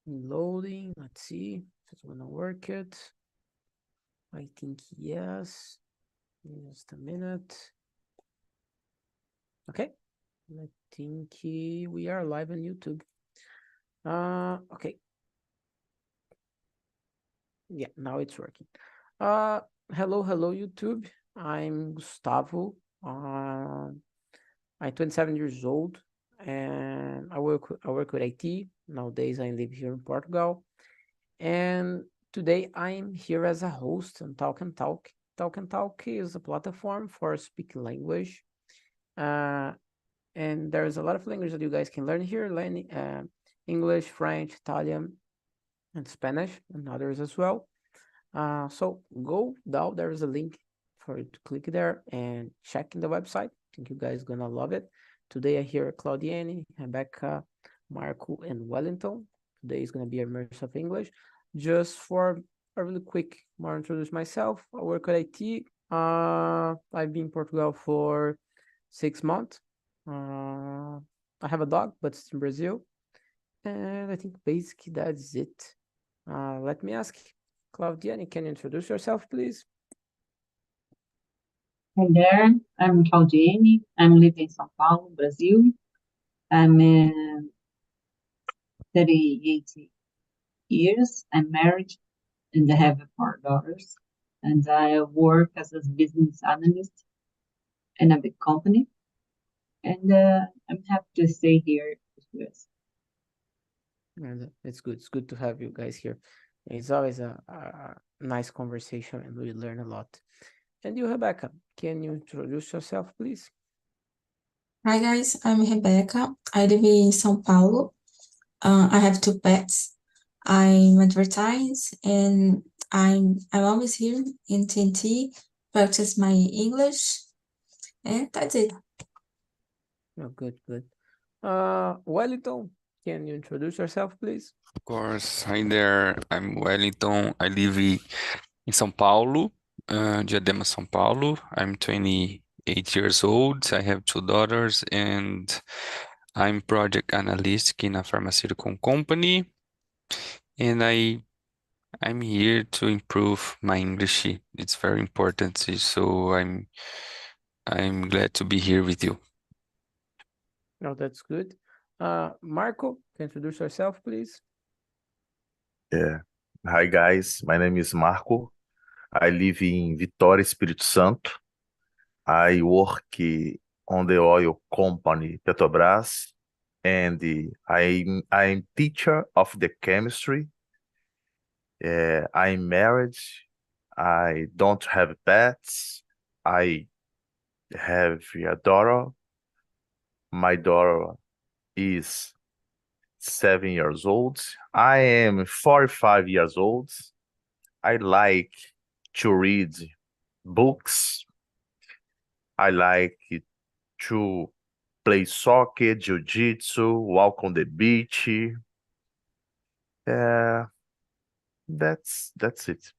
Loading. Let's see if it's gonna work it. I think yes. Just a minute. Okay. I think we are live on YouTube. Okay. Yeah, now it's working. Hello, YouTube. I'm Gustavo. I'm 27 years old, and I work with IT. Nowadays, I live here in Portugal, and today I'm here as a host on Talk and Talk. Talk and Talk is a platform for speaking language, uh, and there's a lot of language that you guys can learn here, learning English, French, Italian, and Spanish, and others as well. So go down. There is a link for you to click there and check in the website. I think you guys gonna love it. Today I hear Claudiane, Rebecca, Marco, and Wellington. Today is gonna be immersive English. Just for a really quick more introduce myself. I work at IT. I've been in Portugal for 6 months. I have a dog, but it's in Brazil. And I think basically that's it. Let me ask Claudiane, can you introduce yourself, please? Hi there, I'm Claudiane. I'm living in São Paulo, Brazil. I'm 38 years. I'm married and I have 4 daughters. And I work as a business analyst in a big company. And I'm happy to stay here with you guys. And it's good. It's good to have you guys here. It's always a nice conversation, and we learn a lot. And you, Rebecca, can you introduce yourself, please? Hi guys, I'm Rebecca. I live in São Paulo. I have two pets. I'm advertise and I'm always here in TNT, practice my English, and that's it. Oh, good, good. Wellington, can you introduce yourself, please? Of course. Hi there. I'm Wellington. I live in São Paulo, Diadema, São Paulo. I'm 28 years old. I have 2 daughters, and I'm project analyst in a pharmaceutical company. And I'm here to improve my English. It's very important. So I'm glad to be here with you. No, that's good. Marco, can you introduce yourself, please? Yeah. Hi guys, my name is Marco. I live in Vitória, Espírito Santo. I work on the oil company Petrobras, and I'm teacher of the chemistry. I'm married. I don't have pets. I have a daughter. My daughter is 7 years old. I am 45 years old. I like to read books. I like to play soccer, jiu-jitsu, walk on the beach. Uh, that's it.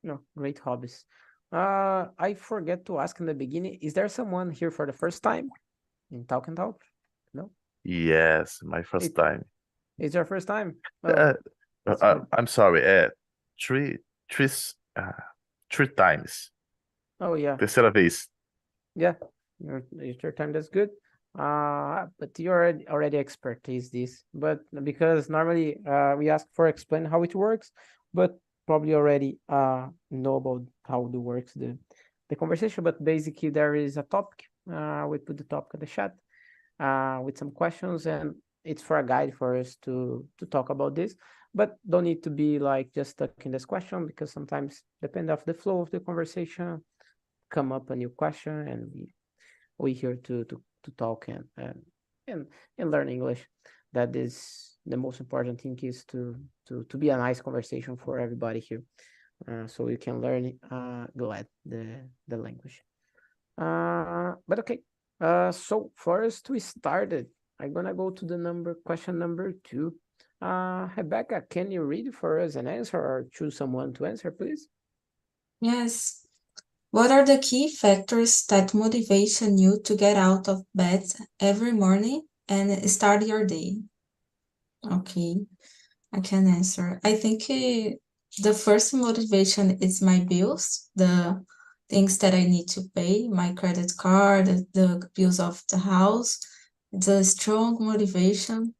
No, great hobbies. I forget to ask in the beginning, is there someone here for the first time in Talk and Talk? No? Yes, my first It, time. it's your first time? Oh, Uh, that's good. I'm sorry. Three, three, uh, 3 times. Oh, yeah. Terceira vez. Yeah, your time. That's good. But you already expertise this. But because normally we ask for explain how it works, but probably already know about how it works the conversation. But basically there is a topic. We put the topic in the chat with some questions, and it's for a guide for us to talk about this. But don't need to be like just stuck in this question, because sometimes depend of the flow of the conversation come up a new question, and we here to talk and and learn English. That is the most important thing, is to be a nice conversation for everybody here, so you can learn glad the language. But okay. So first we started. I'm gonna go to the question number 2. Rebecca, can you read for us an answer or choose someone to answer, please? Yes. What are the key factors that motivation you to get out of bed every morning and start your day? Okay. I can answer. I think the first motivation is my bills, the things that I need to pay, my credit card, the bills of the house. It's a strong motivation.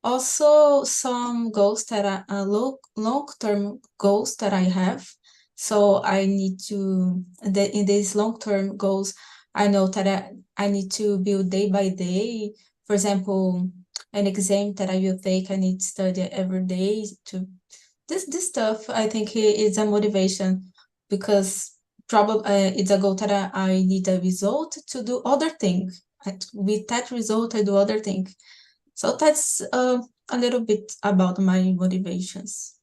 Also, some goals that are long-term goals that I have. So I need to, in these long-term goals, I know that I need to build day by day. For example, an exam that I will take, I need to study every day to this stuff. I think is a motivation because probably it's a goal that I need a result to do other thing. With that result, I do other thing. So that's a little bit about my motivations.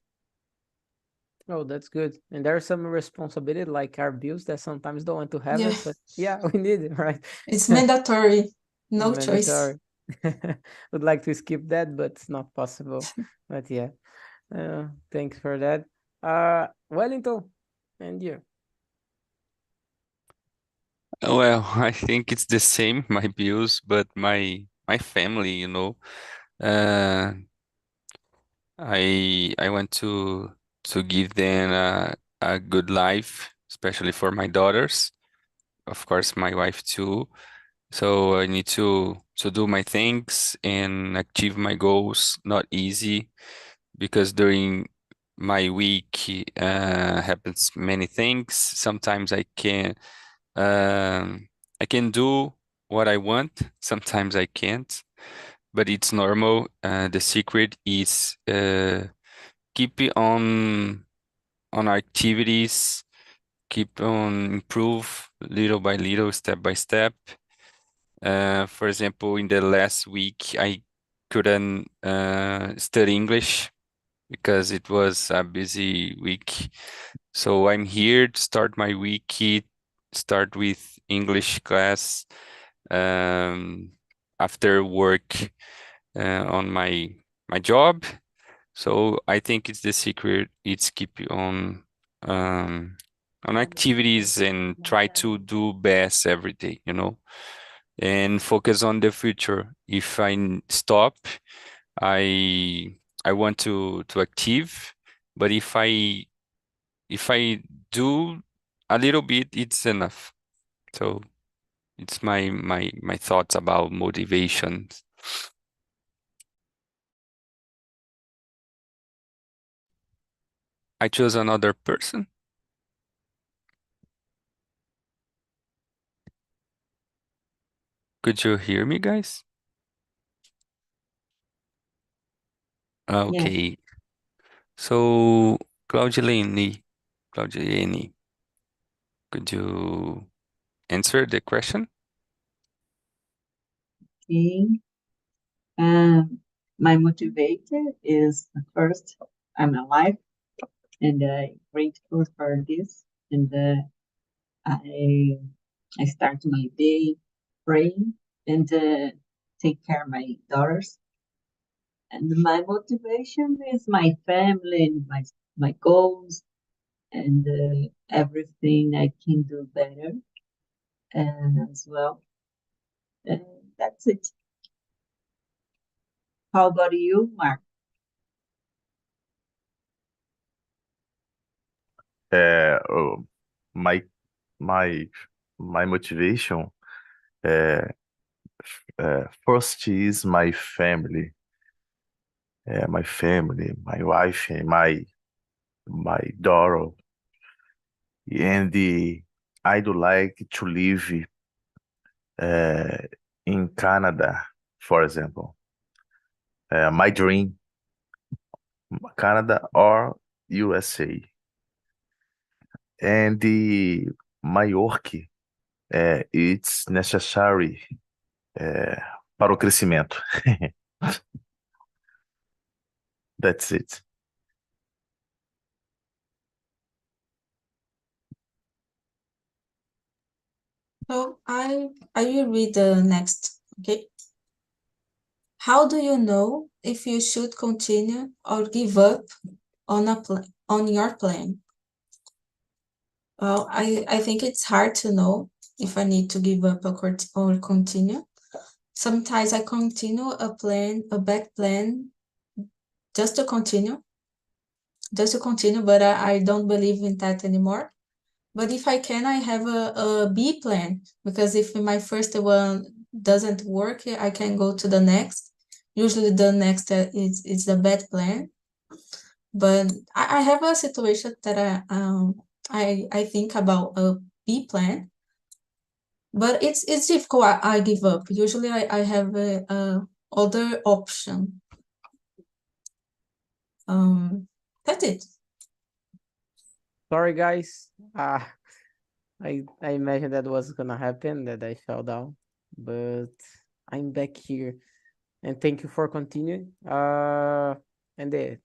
Oh, that's good. And there's some responsibility, like our bills that sometimes don't want to have Yeah, it, but yeah, we need it, right? it's mandatory, no choice. Mandatory. Would like to skip that, but it's not possible. But yeah, thanks for that. Wellington, and you. Well, I think it's the same, my bills, but my family, uh, I want to give them a good life, especially for my daughters, of course, my wife too. So I need to do my things and achieve my goals. Not easy because during my week happens many things. Sometimes I can do what I want. Sometimes I can't, but it's normal. The secret is keep it on activities, keep on improve little by little, step by step. For example, in the last week, I couldn't study English because it was a busy week. So I'm here to start my week, start with English class um, after work on my job. So I think it's the secret. It's keep you on activities and try to do best every day, and focus on the future. If stop, I want to active, but if I do a little bit, it's enough. So it's my thoughts about motivation. I chose another person. Could you hear me, guys? Yes. Okay. So Claudiane, could you answer the question? Okay. My motivator is first, I'm alive and I'm grateful for this. And I I start my day praying and take care of my daughters. And my motivation is my family and my goals and everything I can do better as well. And that's it. How about you, Mark? Oh, my my my motivation first is my family, my wife, and my daughter, and I'd like to live uh, in Canada, for example. My dream, Canada or USA, and my work it's necessary para o crescimento. That's it. So I will read the next. Okay. How do you know if you should continue or give up on on your plan? Well, I think it's hard to know if I need to give up or continue. Sometimes I continue a bad plan, just to continue, but I don't believe in that anymore. But if I can, I have a B plan, because if my first one doesn't work, I can go to the next. Usually the next is the bad plan. But I have a situation that I think about a B plan, but it's difficult. I give up. Usually I have a other option. That's it. Sorry, guys. I imagined that was gonna happen, that I fell down, but I'm back here, and thank you for continuing. And the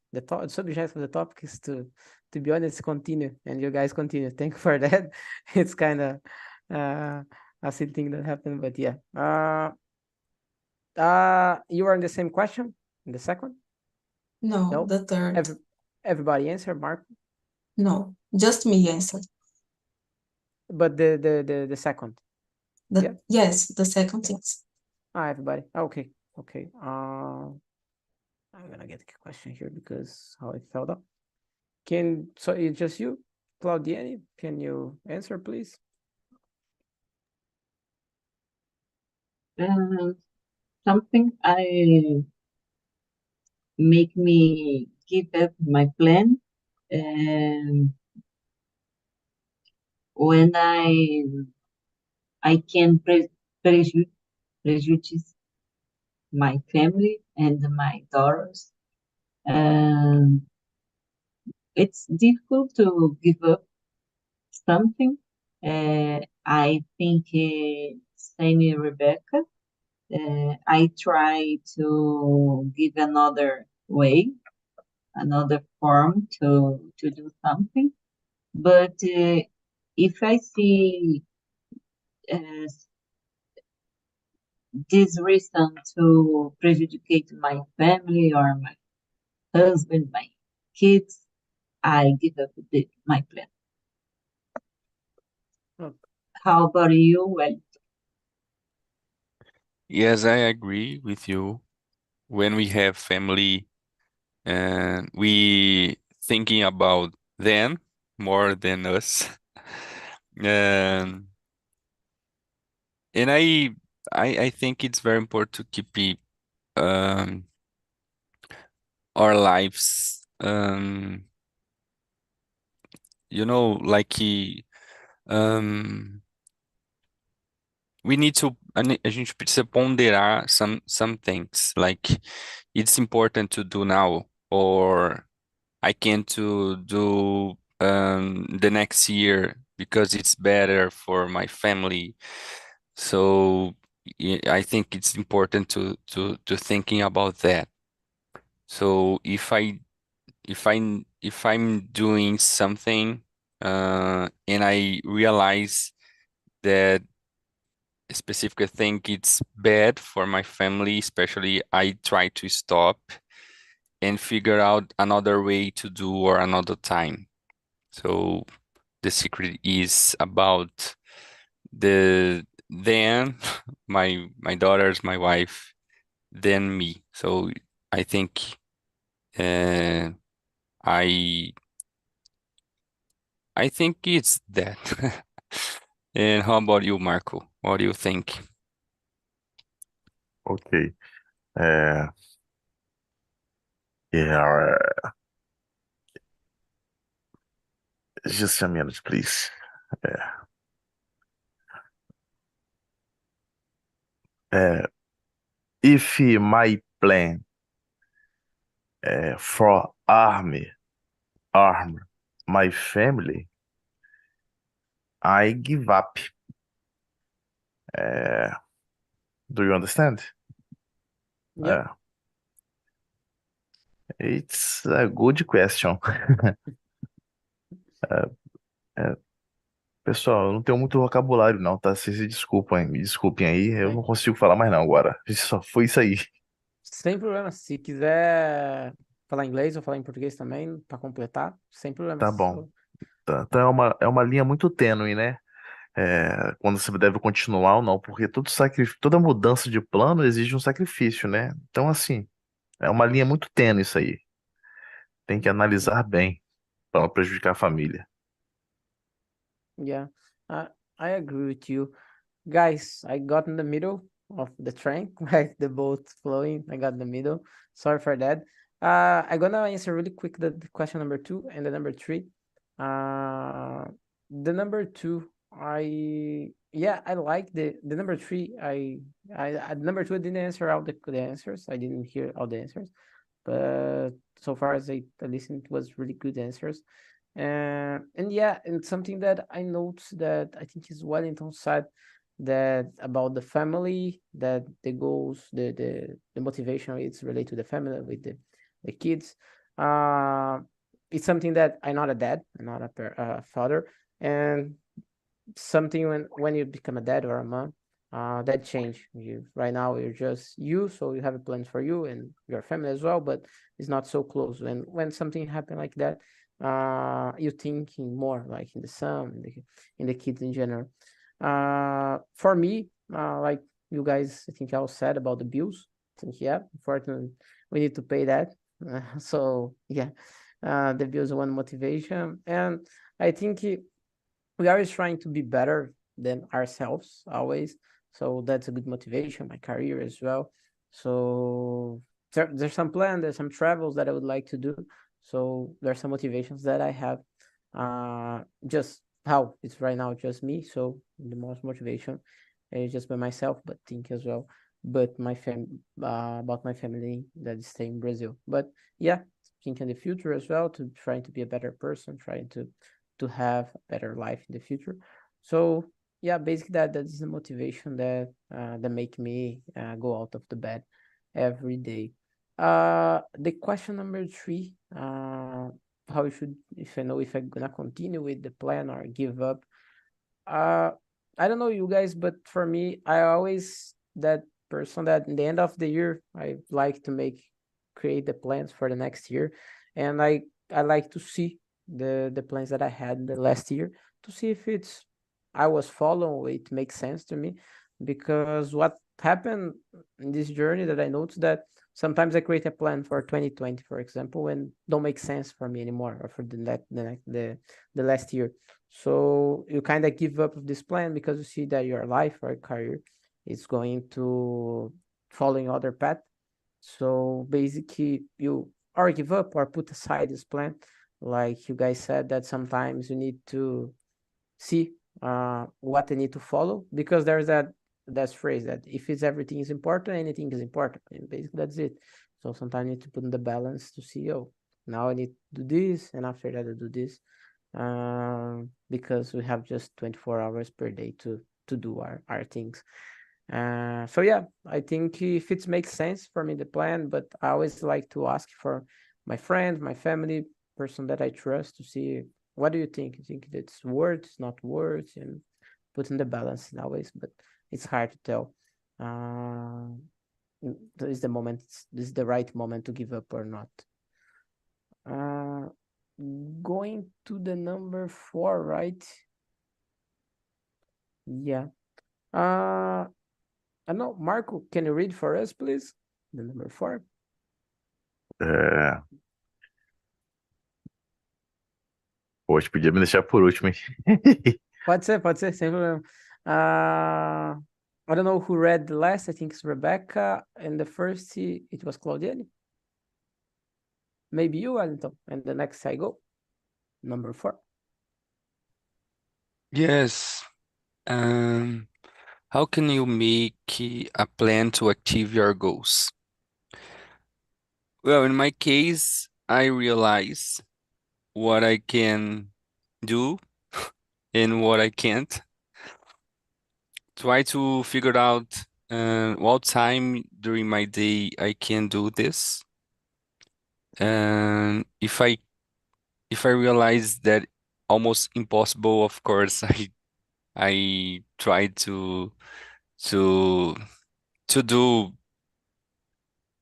subject of the topic is to be honest, continue, and you guys continue. Thank you for that. It's kind of a silly thing that happened, but yeah. You are in the same question, in the second? No, No? the third. Everybody answer, Mark? No, just me answer. But the second. Yeah. Yes, the second things. Everybody. Okay. Okay. I'm gonna get a question here because how it fell down. So it's just you, Claudiane? Can you answer, please? Something I make me give up my plan, and when I can prejudice my family and my daughters. It's difficult to give up something. I think, same Rebecca, I try to give another way, another form to do something. But if I see this reason to prejudicate my family or my husband, my kids, I give up my plan. Oh. How about you? Well, Yes, I agree with you. When we have family and we thinking about them more than us. And and I think it's very important to keep um our lives like um we need to a gente precisa ponderar some things, like it's important to do now, or I can't to do the next year because it's better for my family. So I think it's important to thinking about that. So if I'm doing something and I realize that a specific thing it's bad for my family, especially, I try to stop and figure out another way to do or another time. So the secret is about then my daughters, my wife, then me. So I think uh, I I think it's that. And how about you, Marco? What do you think? Okay. Uh, yeah. Just a minute, please. If my plan for arm my family, I give up. Uh, do you understand? Yep. It's a good question. Pessoal, eu não tenho muito vocabulário não, tá? Vocês se desculpem, me desculpem aí, eu não consigo falar mais não agora. Só foi isso aí. Sem problema. Se quiser falar inglês ou falar em português também, para completar, sem problema. Tá bom. Tá. Então é uma linha muito tênue, né? Quando você deve continuar ou não, porque toda mudança de plano exige um sacrifício, né? Então, assim, é uma linha muito tênue isso aí. tem que analisar bem para não prejudicar a família. Yeah, uh, I agree with you. Guys, I got in the middle of the train, like the boat flowing. I got in the middle. Sorry for that. I'm gonna answer really quick the question number two and the number three. Uh, the number two, I like the number three. Number two, I didn't answer all the answers. I didn't hear all the answers, but so far as I listened, it was really good answers. And yeah, and something that I noticed that I think is Wellington said that about the family, that the goals, the motivation is related to the family with the kids. Uh, it's something that I'm not a dad, I'm not a father, and something when you become a dad or a mom, that change. You right now you're just you, so you have a plan for you and your family as well, but it's not so close. And when something happen like that, you thinking more like in the son, in the kids in general. For me, like you guys, I think I was said about the bills. I think yeah, unfortunately, we need to pay that. So yeah, the bills are one motivation, and I think we are always trying to be better than ourselves always. So that's a good motivation, my career as well. So there's some plan, there's some travels that I would like to do. So there's some motivations that I have. Just how it's right now, just me. So the most motivation is just by myself, but think as well. But about my family that stay in Brazil. But yeah, think in the future as well to trying to be a better person, trying to have a better life in the future. So yeah, basically that is the motivation that make me go out of the bed every day. The question number three, how you should if I know if I'm gonna continue with the plan or give up. Uh, I don't know you guys, but for me, I always that person that in the end of the year I like to create the plans for the next year, and I like to see the plans that I had the last year to see if it's I was following it makes sense to me, because what happened in this journey that I noticed that sometimes I create a plan for 2020, for example, and don't make sense for me anymore, or for the last year. So you kind of give up of this plan because you see that your life or career is going to following other path. So basically you or give up or put aside this plan. Like you guys said that sometimes you need to see what they need to follow, because there's that phrase that if it's everything is important, anything is important. And basically that's it. So sometimes you need to put in the balance to see, oh, now I need to do this, and after that I do this, because we have just 24 hours per day to do our things. So yeah, I think if it makes sense for me the plan, but I always like to ask for my friends, my family, person that I trust to see what do you think? You think it's words, not words, and put in the balance always, but it's hard to tell. Is the moment, this is the right moment to give up or not. Uh, Going to the number four, right? Yeah. I know, Marco, can you read for us, please? The number four. É... Poxa, podia me deixar por último, hein? Pode ser, sem problema. I don't know who read the last. I think it's Rebecca, and the first it was Claudiane. Maybe you, Wellington, and the next I go. Number four. Yes. How can you make a plan to achieve your goals? Well, in my case, I realize what I can do and what I can't. Try to figure out what time during my day I can do this. And if I realize that almost impossible, of course, I try to to do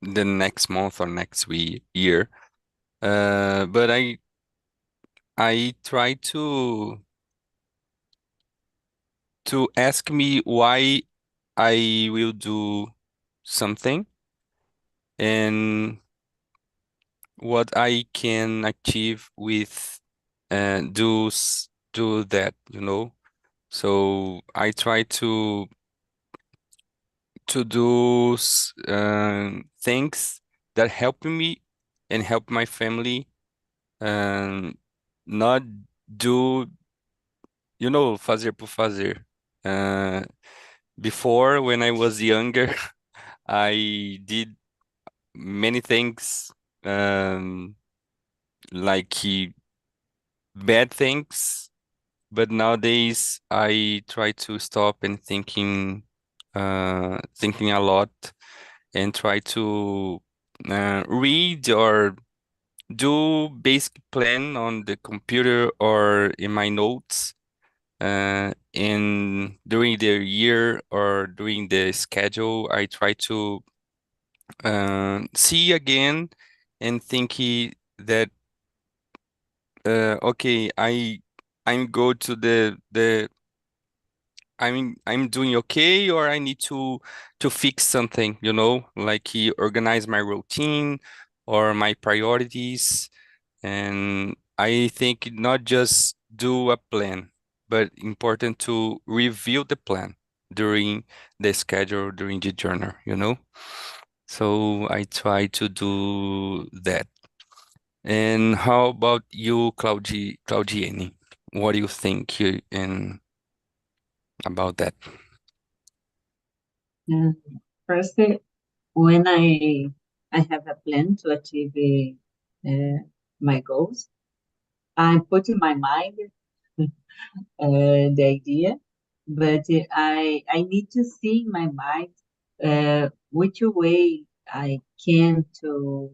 the next month or next year. But I try to ask me why I will do something, and what I can achieve with do that, you know. So I try to do things that help me and help my family, and not do, you know, fazer por fazer. Uh, Before, when I was younger, I did many things, um, like bad things, but nowadays I try to stop and thinking a lot, and try to read or do basic plan on the computer or in my notes, in during the year or during the schedule. I try to see again and that okay, I'm go to the I'm doing okay, or I need to fix something, you know, like organize my routine or my priorities. And I think not just do a plan, but important to review the plan during the schedule, during the journal, you know. So I try to do that. And how about you, Claudiane? What do you think about that? Uh, First, when I have a plan to achieve my goals, I put in my mind the idea, but I need to see in my mind which way I can to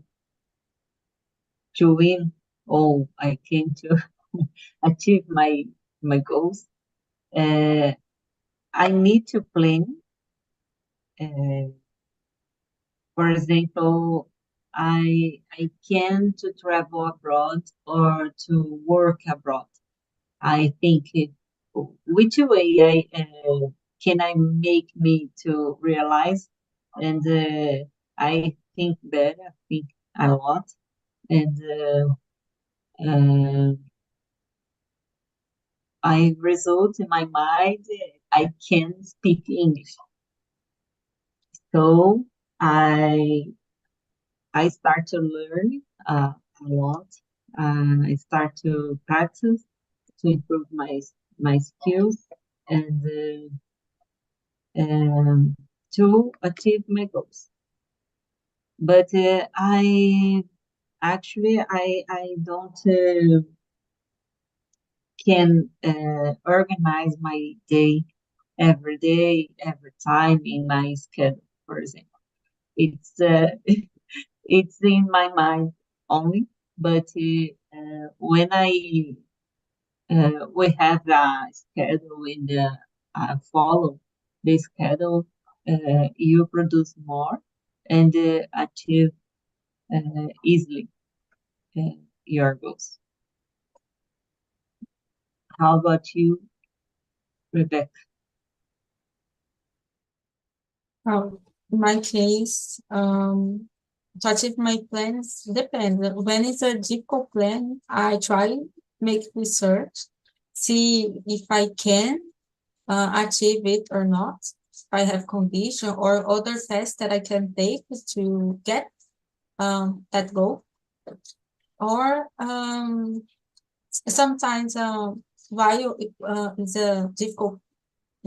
win, or I can to achieve my goals. Uh, I need to plan. Uh, for example, I can to travel abroad or to work abroad. I think which way can I make me to realize, and I think better, I think a lot, and uh, I result in my mind. I can speak English, so I I start to learn a lot. I start to practice to improve my skills and to achieve my goals. But I don't can organize my day, every time in my schedule. For example, it's it's in my mind only. But when we have a schedule in the follow the schedule, you produce more and achieve easily your goals. How about you, Rebecca? In my case, to achieve my plans depends. When it's a difficult plan, I try make research, see if I can achieve it or not. If I have condition or other tests that I can take to get that goal. Or sometimes while it's a difficult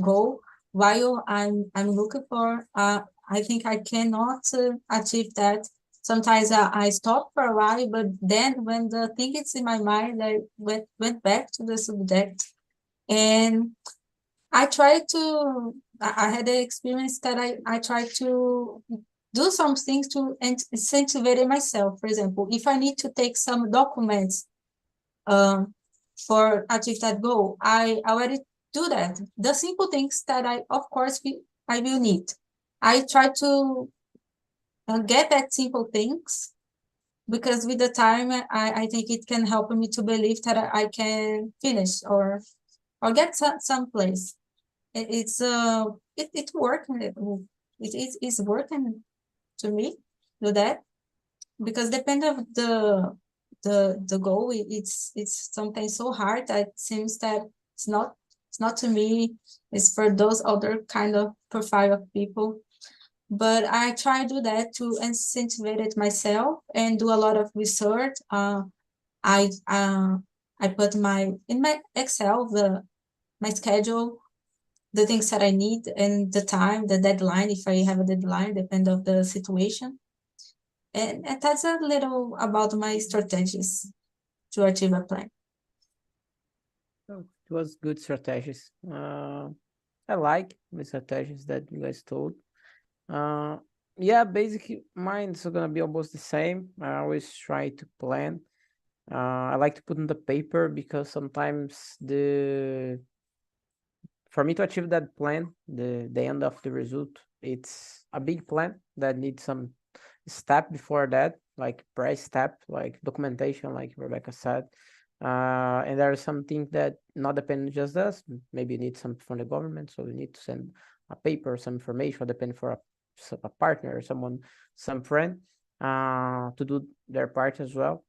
goal, while I'm looking for, I think I cannot achieve that. Sometimes I stop for a while, but then when the thing is in my mind, I went back to the subject, and I tried to. I had the experience that I tried to do some things to incentivize myself. For example, if I need to take some documents for achieve that goal, I already do that. The simple things that of course, I will need. I try to get that simple things, because with the time, I think it can help me to believe that I can finish or get some place. It's working. It's working to me, do that. because depending of the goal, it's something so hard that it seems that it's not to me, it's for those other kind of profile of people. But I try to do that to incentivize it myself and do a lot of research. I put in my Excel my schedule, the things that I need and the time, the deadline, if I have a deadline, depend of the situation. And that's a little about my strategies to achieve a plan. Oh, it was good strategies. I like the strategies that you guys told. Yeah, basically mine's gonna be almost the same. I always try to plan. I like to put on the paper because sometimes for me to achieve that plan, the end of the result, it's a big plan that needs some step before that, like pre-step, like documentation, like Rebecca said. And there are some things that not depend just us. Maybe you need some from the government, so you need to send a paper, some information, depend for a partner or someone, some friend, to do their part as well.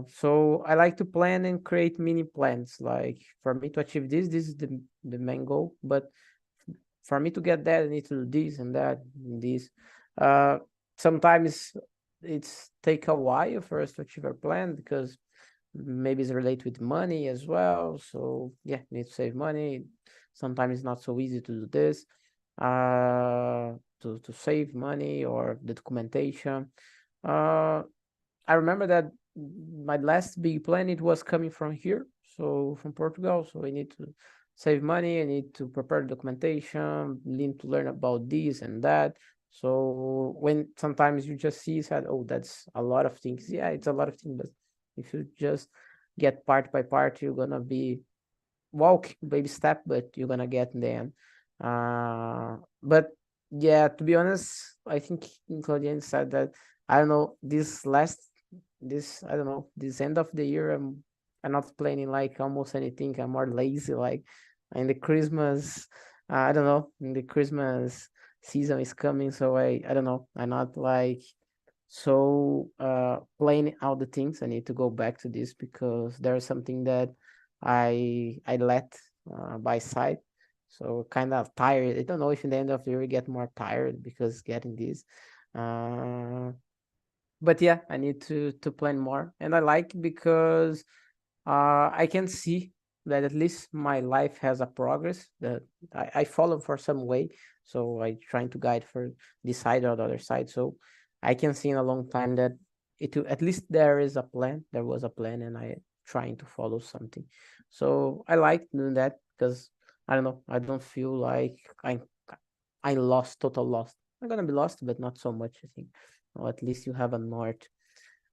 So I like to plan and create mini plans. Like for me to achieve this is the main goal. But for me to get that, I need to do this and that and this. Sometimes it's take a while for us to achieve our plan because maybe it's related with money as well. So yeah, need to save money. Sometimes it's not so easy to do this. To save money or the documentation. I remember that my last big plan, it was coming from here, so from Portugal. So I need to save money. I need to prepare documentation, need to learn about this and that. So when sometimes you just see that, oh, that's a lot of things. Yeah, it's a lot of things, but if you just get part by part, you're gonna be walk baby step, but you're gonna get in the end. But yeah, to be honest, I think Claudian said that I don't know this I don't know this end of the year I'm not planning like almost anything. I'm more lazy. Like in the Christmas, I don't know. In the Christmas season is coming, so I don't know. I'm not like so planning all the things. I need to go back to this because there's something that I let by side. So kind of tired. I don't know if in the end of the year we get more tired because getting this. Uh, but yeah, I need to plan more, and I like because I can see that at least my life has a progress that I follow for some way. So I trying to guide for this side or the other side. So I can see in a long time that at least there is a plan. There was a plan, and I trying to follow something. So I like doing that because I don't know. I don't feel like I lost, total lost. I'm gonna be lost, but not so much, I think. Or at least you have a north.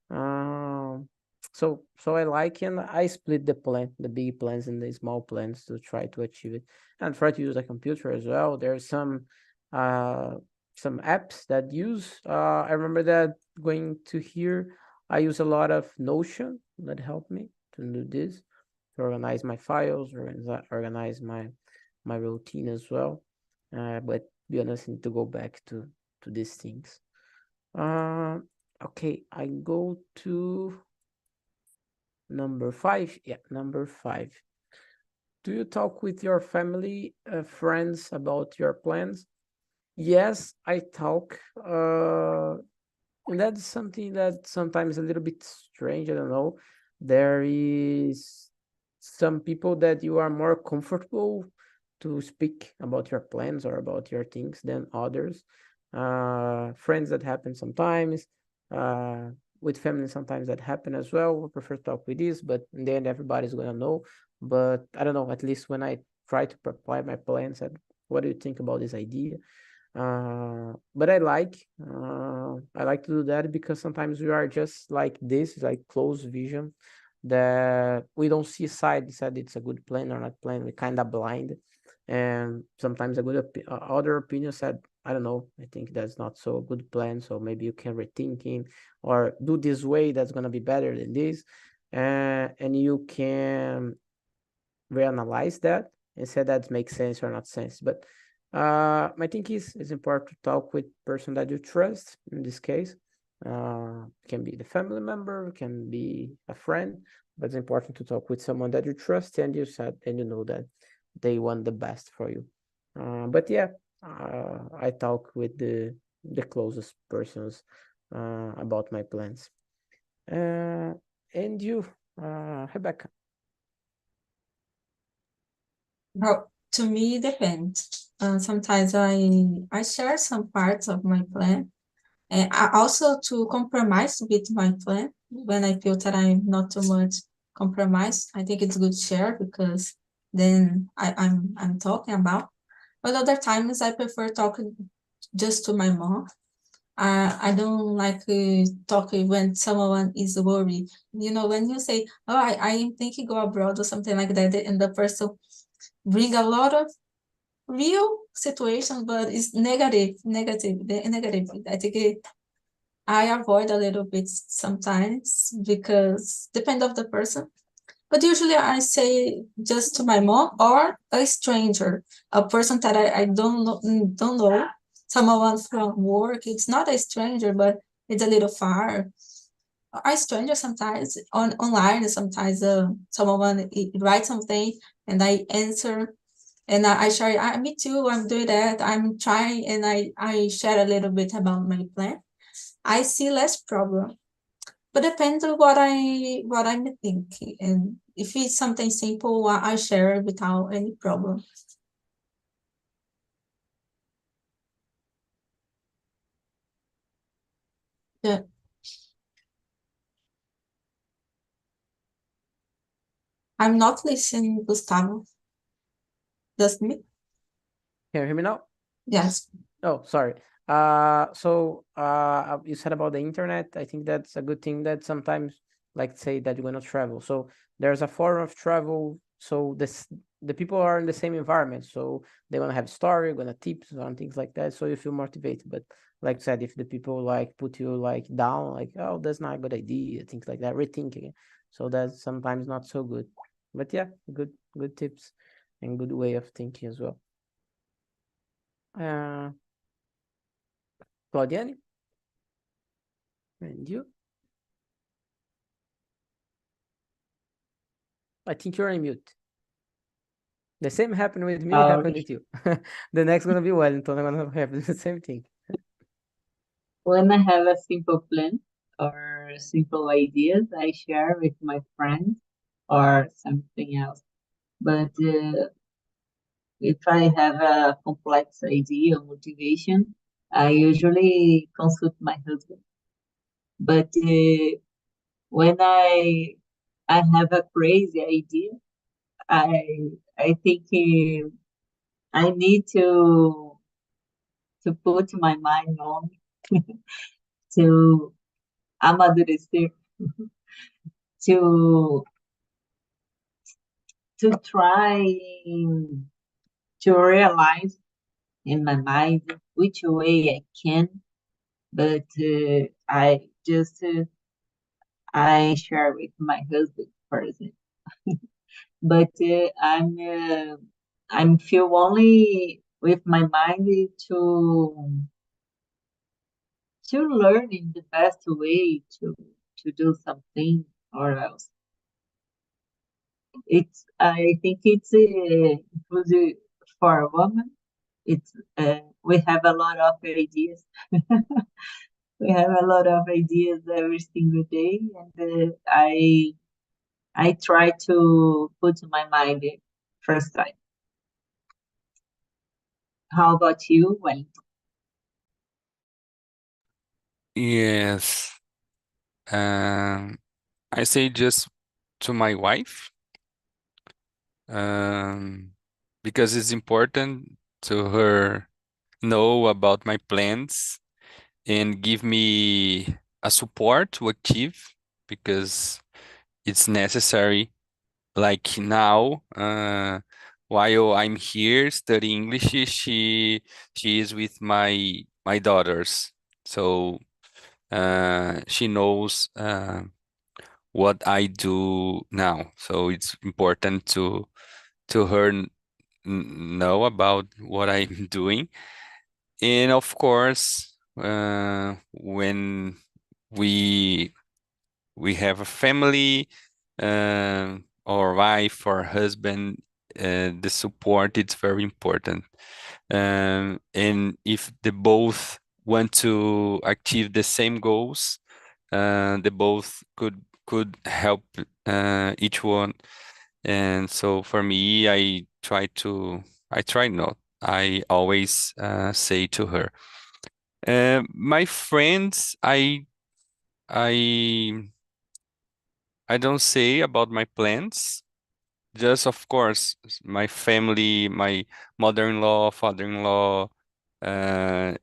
Um, so I like, and I split the plan, the big plans and the small plans to try to achieve it, and try to use a computer as well. There's uh some apps that use. I remember that going to here, I use a lot of Notion that help me to do this, to organize my files, organize my routine as well. But to be honest, I need to go back to these things. Okay, I go to number 5. Yeah, number 5. Do you talk with your family, friends about your plans? Yes, I talk. And that's something that sometimes a little bit strange. I don't know. There is some people that you are more comfortable to speak about your plans or about your things than others. Friends that happen sometimes. Uh, with family sometimes that happen as well. I prefer to talk with this, but in the end everybody's gonna know. But I don't know, at least when I try to apply my plans, what do you think about this idea? But I like to do that because sometimes we are just like this, like close vision, that we don't see side decide it's a good plan or not plan. We kind of blind, and sometimes a good other opinion said, I don't know, I think that's not so a good plan, so maybe you can rethinking or do this way, that's gonna be better than this. And you can reanalyze that and say that makes sense or not sense. But I think it's important to talk with person that you trust in this case. Can be the family member, can be a friend, but it's important to talk with someone that you trust and you said and you know that they want the best for you. But yeah, I talk with the closest persons about my plans. And you, Rebecca. Well, to me, it depends. Sometimes I share some parts of my plan, and I also to compromise with my plan when I feel that I'm not too much compromised. I think it's good to share because then I'm talking about. But other times I prefer talking just to my mom. I don't like talking when someone is worried. You know, when you say, "Oh, I am thinking go abroad" or something like that, and the person bring a lot of real situations, but it's negative. I think I avoid a little bit sometimes because depend of the person. But usually I say just to my mom or a stranger, a person that I don't know, someone from work. It's not a stranger, but it's a little far. A stranger sometimes online, sometimes someone writes something and I answer and I share, me too, I'm doing that, I'm trying, and I share a little bit about my plan. I see less problem, but depends on what I'm thinking. And if it's something simple, I share without any problem. Yeah. I'm not listening, Gustavo. Just me? Can you hear me now? Yes. Oh, sorry. You said about the internet. I think that's a good thing that sometimes, like say that you're gonna travel. So there's a form of travel. So the people are in the same environment. So they wanna have story, gonna tips and things like that. So you feel motivated. But like I said, if the people like put you like down, like, oh, that's not a good idea, things like that, rethinking. So that's sometimes not so good. But yeah, good tips and good way of thinking as well. Uh Claudiane? And you? I think you're on mute. The same happened with me, happened with you. The next gonna be Wellington, I'm gonna have the same thing. When I have a simple plan or simple ideas, I share with my friends or something else. But if I have a complex idea or motivation, I usually consult my husband. But when I have a crazy idea, I think I need to put my mind on to amadurecer, to to try to realize in my mind which way I can. But I share with my husband first. But I'm feel only with my mind to learn in the best way to do something or else. It's I think it's inclusive for a woman. It's we have a lot of ideas. We have a lot of ideas every single day, and I try to put my mind in first time. How about you, Wellington? Yes. I say just to my wife, um, because it's important to her know about my plans and give me a support to achieve because it's necessary. Like now, while I'm here studying English, she is with my daughters, so she knows what I do now. So it's important to her know about what I'm doing. And of course, when we have a family, or wife or husband, the support is very important. And if they both want to achieve the same goals, they both could help each one. And so for me, I try not, I always say to her, my friends, I I don't say about my plans. Just of course, my family, my mother-in-law, father-in-law, uh,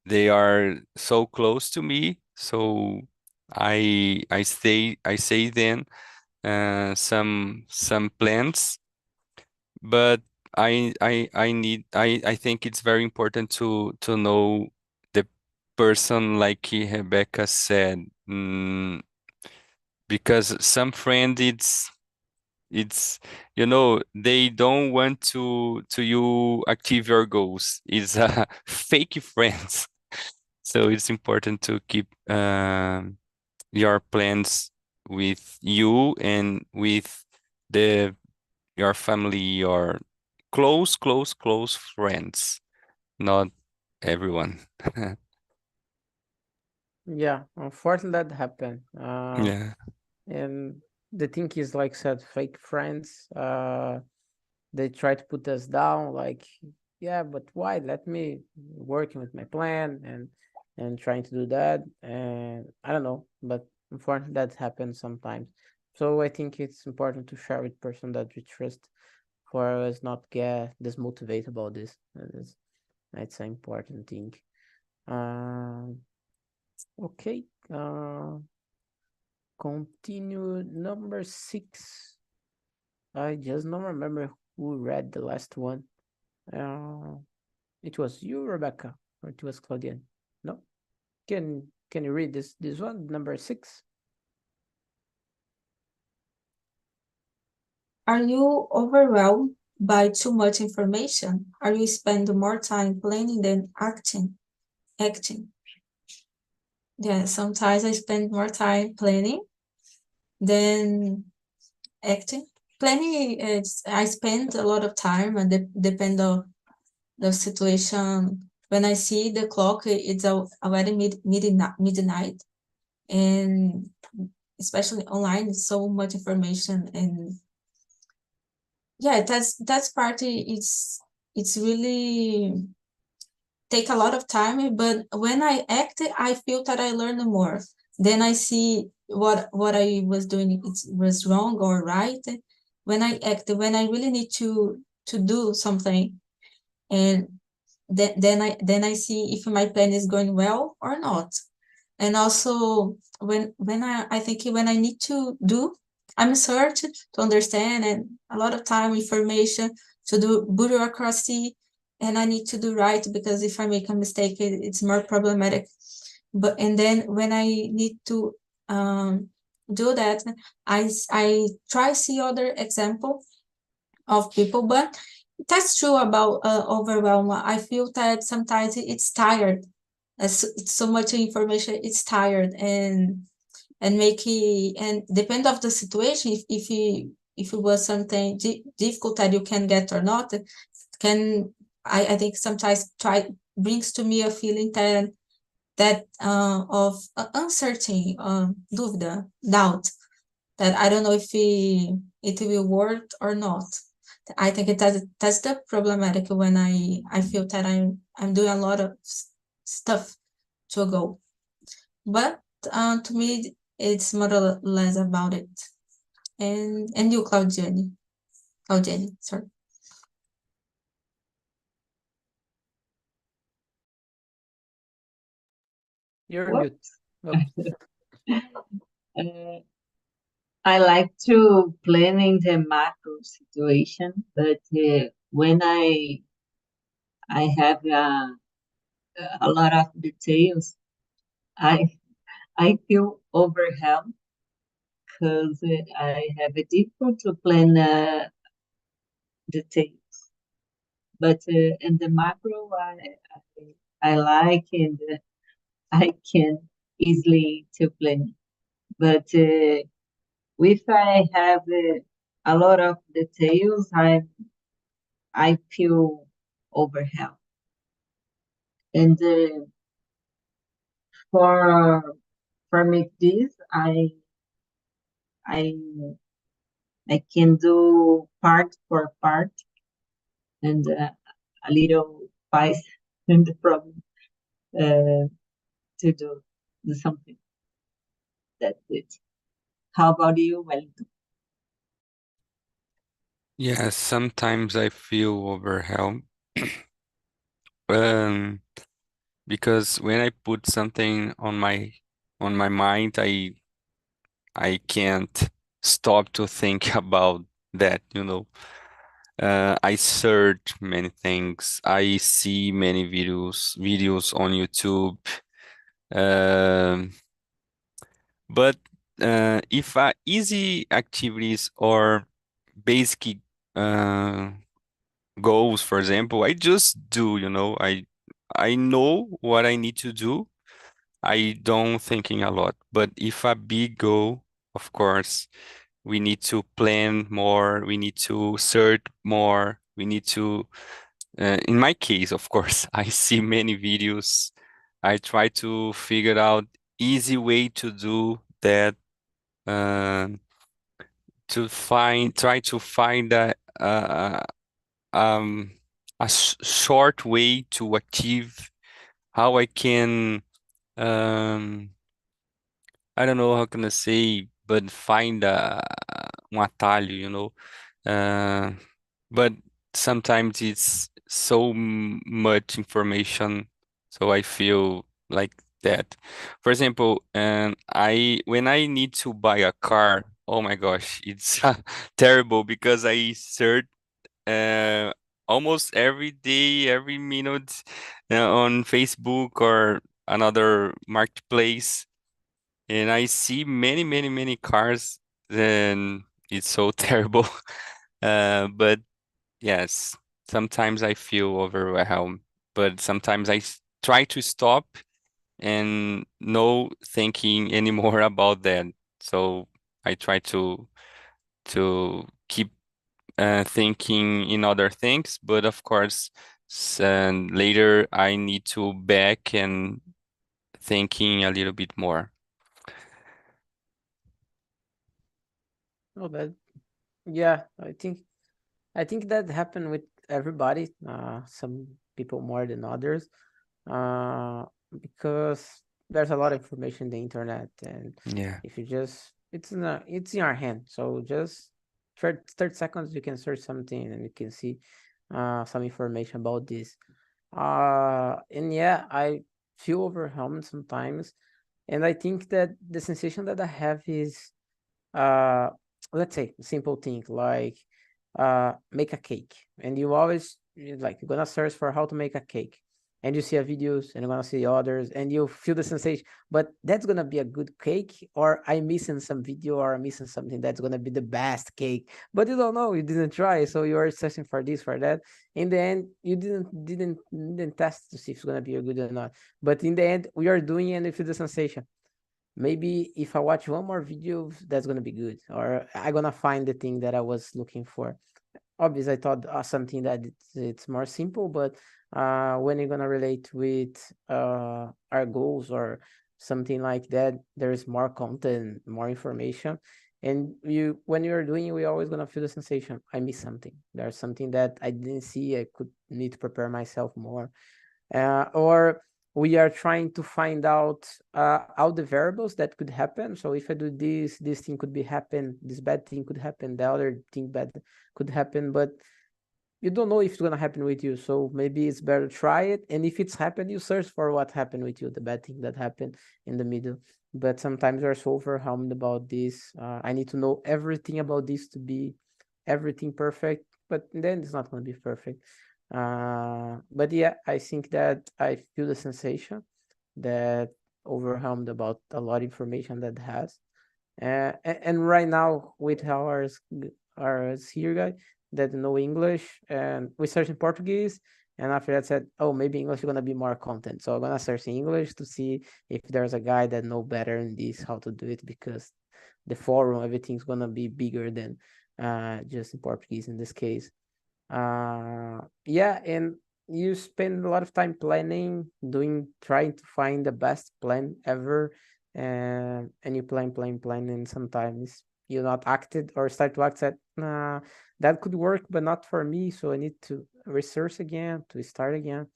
they are so close to me. So I say then some plans, but I think it's very important to know the person, like Rebecca said, because some friend it's they don't want to you achieve your goals. It's fake friends. So it's important to keep your plans with you and with the your family or close friends, not everyone. Yeah, unfortunately that happened. Yeah. And the thing is, like said, fake friends. They try to put us down, like, yeah, but why? Let me working with my plan and trying to do that. And I don't know, but unfortunately that happens sometimes. So I think it's important to share with person that we trust for us not get dismotivated about this. That's an important thing. Um, okay. Continue number 6. I just don't remember who read the last one. Uh, it was you, Rebecca, or it was Claudian? No? Can you read this one, number 6? Are you overwhelmed by too much information? Are you spend more time planning than acting? Yeah, sometimes I spend more time planning than acting. Planning is I spend a lot of time and depend of the situation. When I see the clock, it's already midnight, and especially online, so much information, and yeah, that's part. It's really take a lot of time, but when I act, I feel that I learn more. Then I see what I was doing it was wrong or right. When I act, when I really need to do something, and then I see if my plan is going well or not. And also when I think when I need to do, I'm search to understand, and a lot of time information to do bureaucracy, and I need to do right, because if I make a mistake, it's more problematic. But and then when I need to do that, I try see other example of people, but that's true about overwhelm. I feel that sometimes it's tired. It's so much information. It's tired, and make it, and depend of the situation. If it was something difficult that you can get or not, can I think sometimes try brings to me a feeling that of uncertainty, dúvida, doubt, that I don't know if it will work or not. I think that's the problematic when I feel that I'm doing a lot of stuff to go. But to me, it's more or less about it. And you, Claudiani, sorry. You're What? mute. Oh, Uh, I like to plan in the macro situation, but when I have a lot of details, I I feel overwhelmed because I have a difficult to plan details. But in the macro, I like, and I can easily to plan. But if I have a lot of details, I feel overwhelmed. And for me this, I I can do part for part and a little piece in the problem to do something. That's it. How about you, Wellington? Yeah, sometimes I feel overwhelmed. Um, because when I put something on my mind, I can't stop to think about that, you know. I search many things. I see many videos on YouTube. Um, but if easy activities or basic uh, goals, for example, I just do, you know. I know what I need to do. I don't thinking a lot. But if a big goal, of course, we need to plan more, we need to search more, we need to in my case, of course, I see many videos. I try to figure out easy way to do that, uh, try to find um, a short way to achieve how I can, um, I don't know how can I say, but find atalho, you know. Uh, but sometimes it's so much information, so I feel like that. For example, I when I need to buy a car, oh my gosh, it's terrible because I search uh, almost every day, every minute on Facebook or another marketplace, and I see many cars, then it's so terrible. But yes, sometimes I feel overwhelmed, but sometimes try to stop and no thinking anymore about that. So I try to keep thinking in other things, but of course, later I need to back and thinking a little bit more. Oh, yeah, I think that happened with everybody. Some people more than others. Uh, because there's a lot of information in the internet, and Yeah. if you just it's in your hand. So just for 30 seconds you can search something and you can see some information about this. And yeah, I feel overwhelmed sometimes, and I think that the sensation that I have is uh let's say simple thing like make a cake, and you're gonna search for how to make a cake, and you see a videos and you're gonna see others and you feel the sensation, but that's gonna be a good cake, or I missing some video, or I'm missing something that's gonna be the best cake, but you don't know, you didn't try, so you're searching for this, for that. In the end you didn't test to see if it's gonna be good or not, but in the end we are doing and you feel the sensation. Maybe if I watch one more video, that's gonna be good, or I'm gonna find the thing that I was looking for. Obviously, I thought something that it's more simple, but when you're gonna relate with our goals or something like that, there is more content, more information, and you when you're doing, we always gonna feel the sensation. I missed something. There's something that I didn't see. I could need to prepare myself more, or we are trying to find out all the variables that could happen. So if I do this thing could be happen, this bad thing could happen, the other thing bad could happen, but you don't know if it's gonna happen with you. So maybe it's better to try it. And if it's happened, you search for what happened with you, the bad thing that happened in the middle. But sometimes we're so overwhelmed about this. I need to know everything about this to be everything perfect, but then it's not gonna be perfect. But yeah, I think that I feel the sensation that overwhelmed about a lot of information that has. And right now with ours here guy that know English and we search in Portuguese And after that said, oh, maybe English is gonna be more content. So I'm gonna search in English to see if there's a guy that know better in this, how to do it, because the forum, everything's gonna be bigger than just in Portuguese in this case. Yeah, and you spend a lot of time planning, trying to find the best plan ever, and you plan, and sometimes you not acted or start to act that nah, that could work, but not for me. So I need to research again, to start again,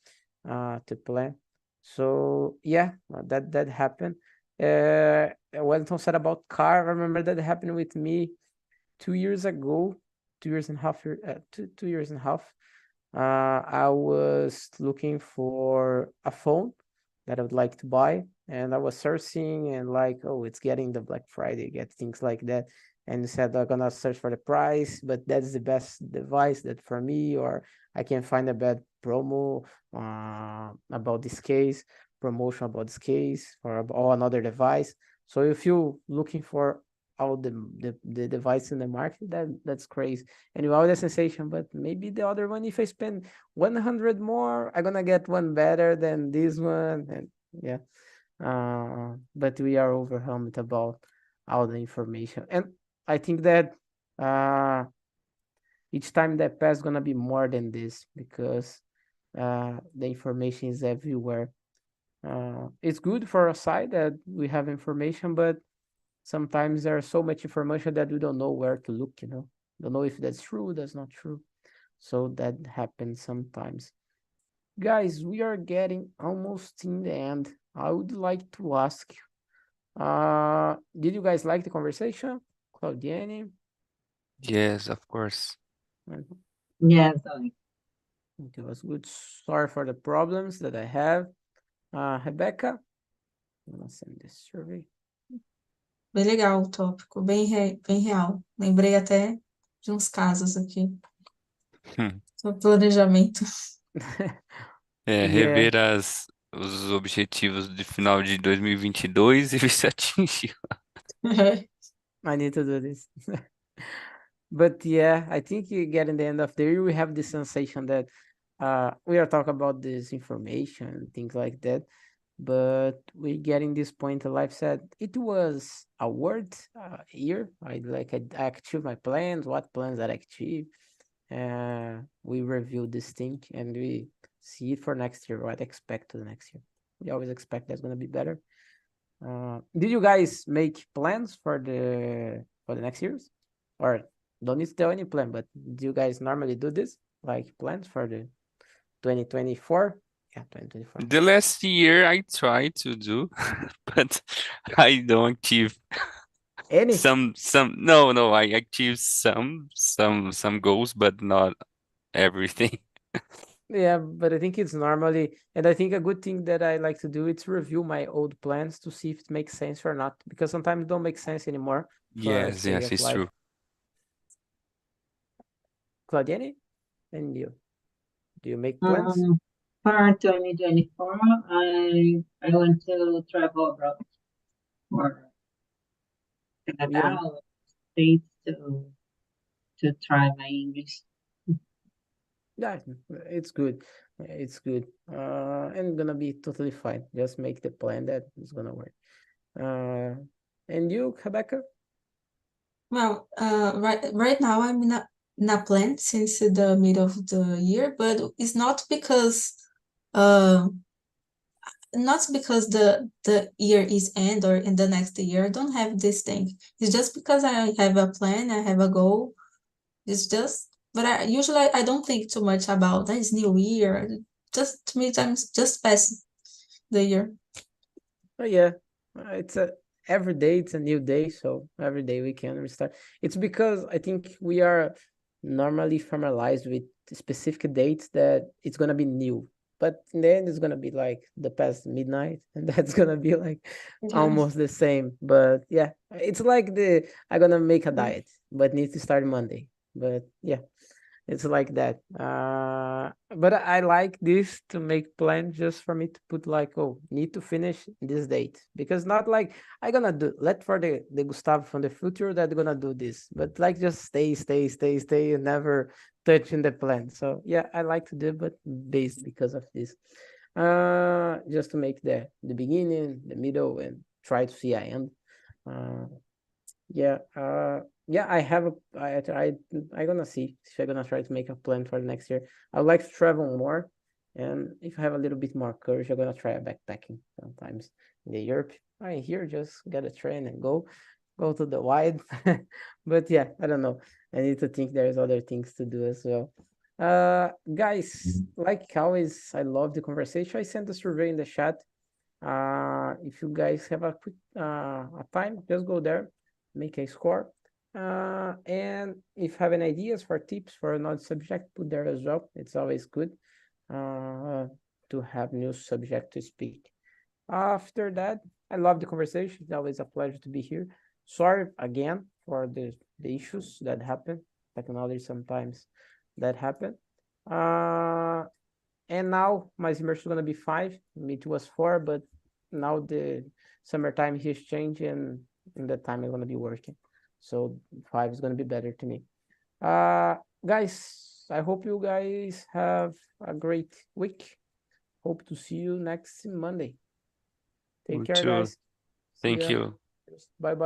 to plan. So yeah, that happened. Wellington said about car. I remember that happened with me 2 years ago, 2 years and a half, 2 years and a half. I was looking for a phone that I would like to buy, and I was searching and like, oh, it's getting the Black Friday, get things like that, and said I'm gonna search for the price, but that's the best device that for me, or I can find a bad promo about this case, promotion about this case, or another device. So if you looking for all the device in the market, that's crazy. And you have the sensation, but maybe the other one, if I spend 100 more, I'm gonna get one better than this one. And yeah, but we are overwhelmed about all the information. And I think that each time that pass gonna be more than this, because the information is everywhere. It's good for a side that we have information, but sometimes there's so much information that we don't know where to look, don't know if that's true, that's not true. So that happens sometimes. Guys, we are getting almost in the end. I would like to ask did you guys like the conversation? Claudiane? Yes, of course. Yes, It was good. Sorry for the problems that I have. Rebecca? I'm gonna send this survey. Bem legal o tópico, bem real. Lembrei até de uns casos aqui. Sobre planejamento. É, Yeah. rever os objetivos de final de 2022 e ver se atingiu. I need to do this. But yeah, I think you get in the end of the year, we have the sensation that we are talking about this information, things like that. But we getting this point in life said it was a word year. I achieved my plans, what plans that I achieved. We review this thing and we see it for next year, what I expect to the next year. We always expect that's gonna be better. Did you guys make plans for the next years? Or don't need to tell any plan, but do you guys normally do this? Like plans for the 2024? Yeah, 2024. The last year I tried to do, but I don't achieve Any? no, I achieved some goals, but not everything. Yeah, but I think it's normally, and I think a good thing that I like to do is review my old plans to see if it makes sense or not, because sometimes it don't make sense anymore for Yes, sake of it's life. true. Claudiane, and you, do you make plans? for 2024, I want to travel abroad or Canada Yeah. or States to try my English. Yeah, it's good. It's good. And gonna be totally fine. Just make the plan that is gonna work. And you, Rebecca? Well, right now I'm in a plan since the middle of the year, but it's not because the year is end or in the next year. I don't have this thing. It's just because I have a plan, I have a goal. It's just, but I usually I don't think too much about this new year. Just to me, I'm just pass the year. Oh yeah, every day it's a new day, so every day we can restart. It's because I think we are normally familiarized with specific dates that it's gonna be new, but in the end it's gonna be like the past midnight, and that's gonna be like almost the same. But yeah, it's like I'm gonna make a diet, but need to start Monday. But yeah, It's like that. But I like this to make plans just for me to put like, oh, need to finish this date. Because not like I gonna do let for the Gustavo from the future that gonna do this, but like just stay and never touching the plan. So yeah, I like to do, but based because of this. Just to make the beginning, the middle, and try to see I end. Yeah, yeah, I gonna see if I'm gonna try to make a plan for the next year. I would like to travel more, and if I have a little bit more courage, I'm gonna try a backpacking sometimes in the Europe. I here just get a train and go to the wide. But yeah, I don't know. I need to think there's other things to do as well. Guys, like always, I love the conversation. I sent a survey in the chat. If you guys have a quick a time, just go there, make a score. And if you have any ideas for tips for another subject, put there as well. It's always good to have new subject to speak. After that, I love the conversation. It's always a pleasure to be here. Sorry again for the issues that happen. Technology sometimes that happen. And now my semester is gonna be 5. It was 4, but now the summertime has changed and in that time I'm gonna be working. So 5 is gonna be better to me. Guys, I hope you guys have a great week. Hope to see you next Monday. Take You care, too. guys. See Thank ya. you. Bye bye.